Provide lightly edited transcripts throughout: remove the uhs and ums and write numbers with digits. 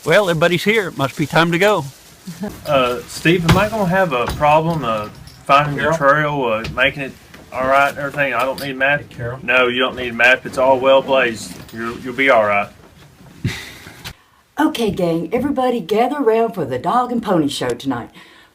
Well, everybody's here. It must be time to go. Steve, am I gonna have a problem finding the trail, making it all right and everything? I don't need a map. Hey, Carol. No, you don't need a map. It's all well blazed. You'll be all right. Okay, gang, everybody gather around for the dog and pony show tonight.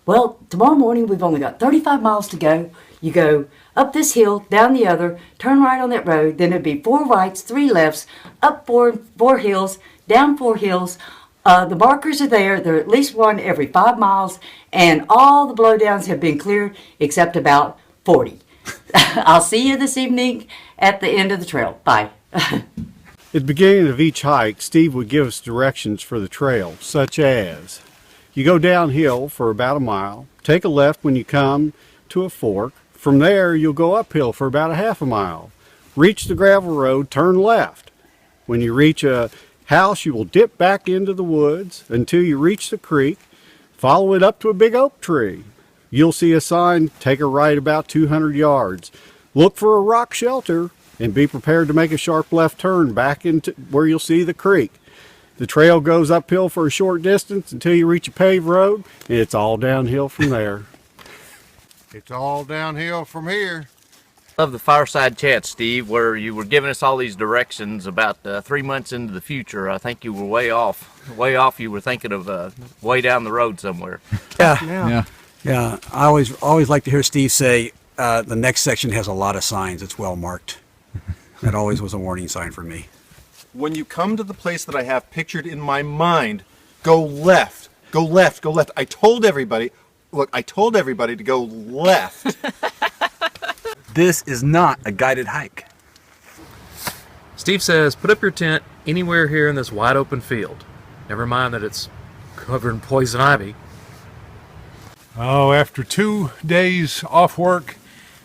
Well, tomorrow morning we've only got 35 miles to go. You go up this hill, down the other, turn right on that road, then it'd be 4 rights, 3 lefts, up four hills, down 4 hills. The markers are there. They're at least one every 5 miles, and all the blowdowns have been cleared except about 40. I'll see you this evening at the end of the trail. Bye. At the beginning of each hike, Steve would give us directions for the trail, such as you go downhill for about a mile, take a left when you come to a fork. From there, you'll go uphill for about a half a mile. Reach the gravel road, turn left. When you reach a house, you will dip back into the woods until you reach the creek. Follow it up to a big oak tree. You'll see a sign, take a right about 200 yards. Look for a rock shelter and be prepared to make a sharp left turn back into where you'll see the creek. The trail goes uphill for a short distance until you reach a paved road, and it's all downhill from there. It's all downhill from here. Love the fireside chat, Steve, where you were giving us all these directions about 3 months into the future. I think you were way off. Way off. You were thinking of way down the road somewhere. Yeah. I always like to hear Steve say the next section has a lot of signs. It's well marked. That always was a warning sign for me. When you come to the place that I have pictured in my mind, go left, go left, go left. I told everybody to go left. This is not a guided hike. Steve says, put up your tent anywhere here in this wide open field. Never mind that it's covered in poison ivy. Oh, after 2 days off work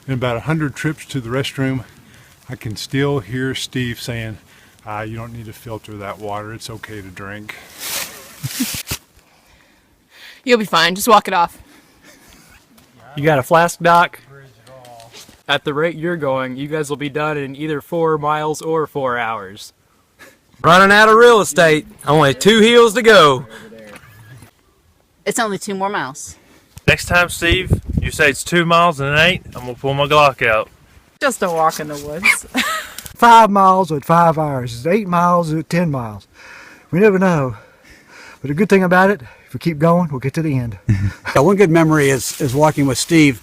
and about 100 trips to the restroom, I can still hear Steve saying, you don't need to filter that water. It's okay to drink. You'll be fine. Just walk it off. You got a flask, Doc? At the rate you're going, you guys will be done in either 4 miles or 4 hours. Running out of real estate. Only 2 hills to go. It's only 2 more miles. Next time, Steve, you say it's 2 miles and it ain't, I'm gonna pull my Glock out. Just a walk in the woods. 5 miles at 5 hours. It's 8 miles at 10 miles. We never know. But the good thing about it, if we keep going, we'll get to the end. One good memory is walking with Steve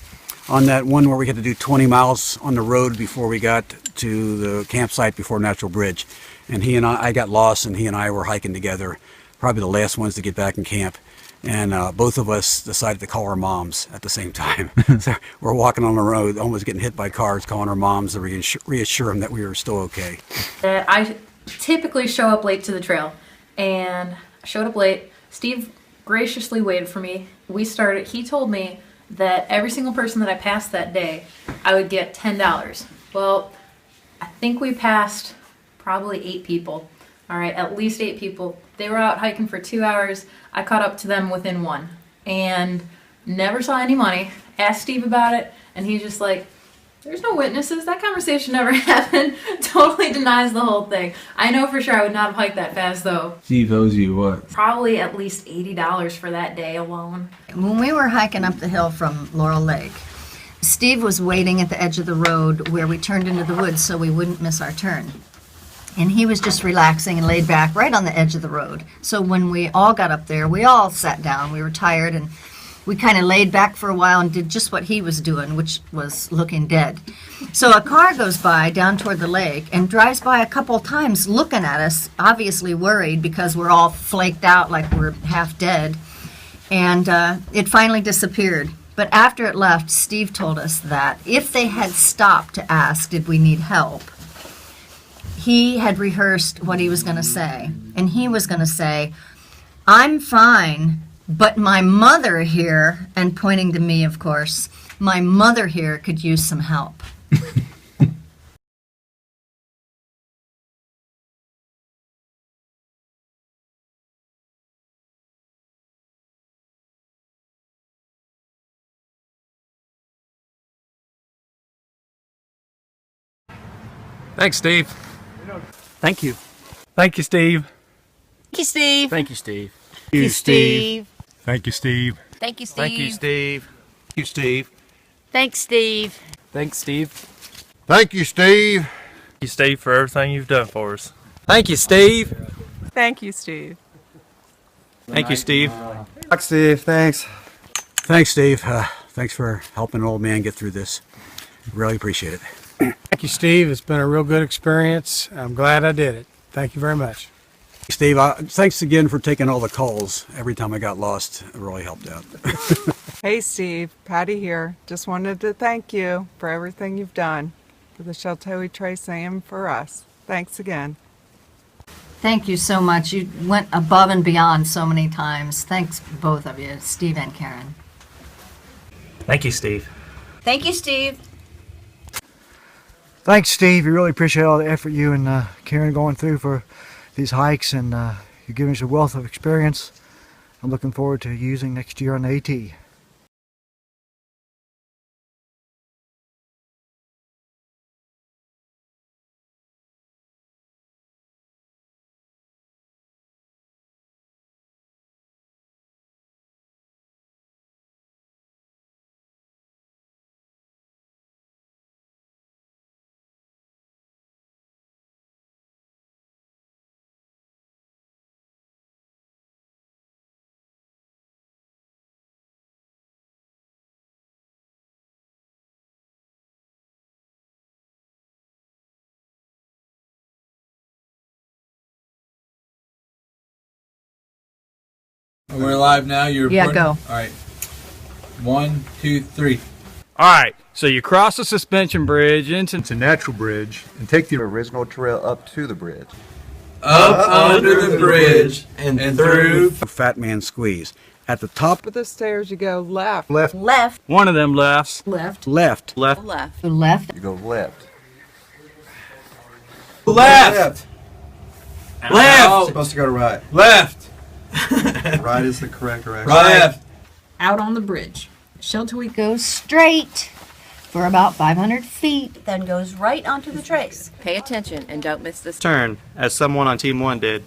on that one where we had to do 20 miles on the road before we got to the campsite before Natural Bridge. And I got lost, and he and I were hiking together, probably the last ones to get back in camp. And both of us decided to call our moms at the same time. So we're walking on the road, almost getting hit by cars, calling our moms to reassure them that we were still okay. I typically show up late to the trail, and I showed up late. Steve graciously waited for me. He told me that every single person that I passed that day, I would get $10. Well, I think we passed probably 8 people. All right, at least 8 people. They were out hiking for 2 hours. I caught up to them within 1 and never saw any money. Asked Steve about it, and he's just like, there's no witnesses. That conversation never happened. Totally denies the whole thing. I know for sure I would not have hiked that fast, though. Steve owes you what? Probably at least $80 for that day alone. When we were hiking up the hill from Laurel Lake, Steve was waiting at the edge of the road where we turned into the woods so we wouldn't miss our turn. And he was just relaxing and laid back right on the edge of the road. So when we all got up there, we all sat down. We were tired, and we kind of laid back for a while and did just what he was doing, which was looking dead. So a car goes by down toward the lake and drives by a couple times looking at us, obviously worried because we're all flaked out like we're half dead. And it finally disappeared. But after it left, Steve told us that if they had stopped to ask, did we need help, he had rehearsed what he was going to say. And he was going to say, I'm fine, but my mother here, and pointing to me, of course, my mother here could use some help. Thanks, Steve. Thank you. Thank you, Steve. Thank you, Steve. Thank you, Steve. Thank you, Steve. Thank you, Steve. Thank you, Steve. Thank you, Steve. Thanks, Steve. Thanks, Steve. Thank you, Steve. Thank you, Steve, for everything you've done for us. Thank you, Steve. Thank you, Steve. Thank you, Steve. Thanks, Steve. Thanks. Thanks, Steve. Thanks for helping an old man get through this. Really appreciate it. Thank you, Steve. It's been a real good experience. I'm glad I did it. Thank you very much. Steve, thanks again for taking all the calls every time I got lost. It really helped out. Hey Steve, Patty here. Just wanted to thank you for everything you've done for the Chateau Trace and for us. Thanks again. Thank you so much. You went above and beyond so many times. Thanks, both of you, Steve and Karen. Thank you, Steve. Thank you, Steve. Thanks, Steve. We really appreciate all the effort you and Karen going through for these hikes, and you're giving us a wealth of experience. I'm looking forward to using next year on the AT. We're live now. You're Yeah, recording? go. All right. 1, 2, 3. All right, so you cross the suspension bridge into It's a natural bridge, and take the original trail up to the bridge. Up under the bridge and through. Fat man squeeze. At the top, Up the stairs you go left. Left. Left. one of them lefts. Left. left. Left. Left. Left. You go left. Left. Left. Supposed to go to right. Left. Right is the correct direction. Left. Out on the bridge. Shelter we Go straight for about 500 feet. then goes right onto the trace. Pay attention and don't miss this Turn, as someone on Team 1 did.